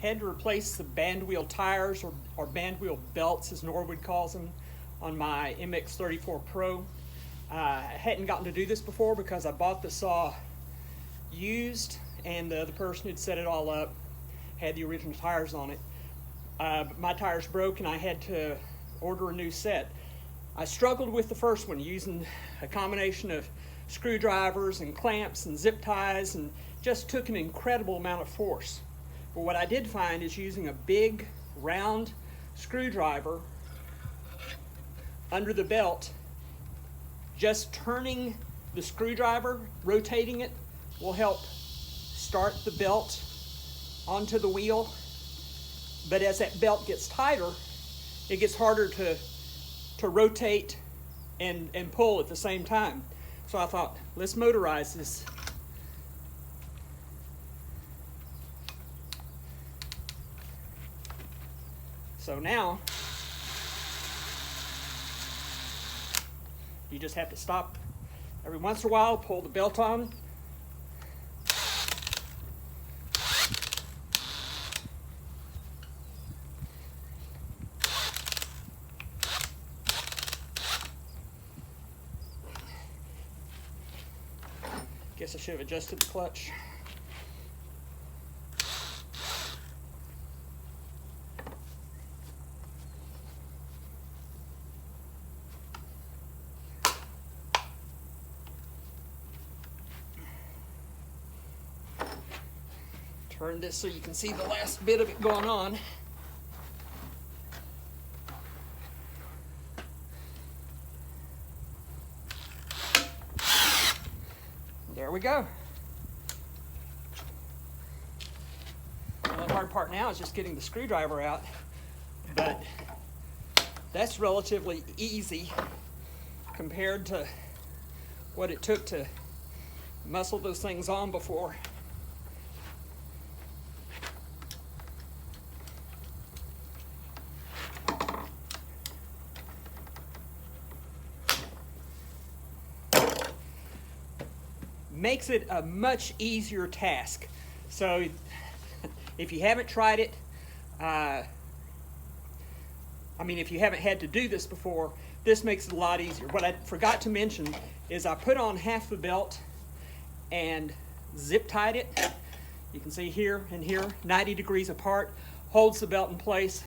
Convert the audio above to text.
Had to replace the bandwheel tires, or bandwheel belts as Norwood calls them, on my MX-34 Pro. I hadn't gotten to do this before because I bought the saw used, and the person who'd set it all up had the original tires on it. But my tires broke and I had to order a new set. I struggled with the first one using a combination of screwdrivers and clamps and zip ties, and just took an incredible amount of force. But what I did find is using a big round screwdriver under the belt, just turning the screwdriver, rotating it, will help start the belt onto the wheel. But as that belt gets tighter, it gets harder to rotate and pull at the same time. So I thought, let's motorize this. So now, you just have to stop every once in a while, pull the belt on. Guess I should have adjusted the clutch. Turn this so you can see the last bit of it going on. There we go. The hard part now is just getting the screwdriver out, but that's relatively easy compared to what it took to muscle those things on before. Makes it a much easier task. So if you haven't tried it, if you haven't had to do this before, this makes it a lot easier. What I forgot to mention is I put on half the belt and zip tied it. You can see here and here, 90 degrees apart, holds the belt in place.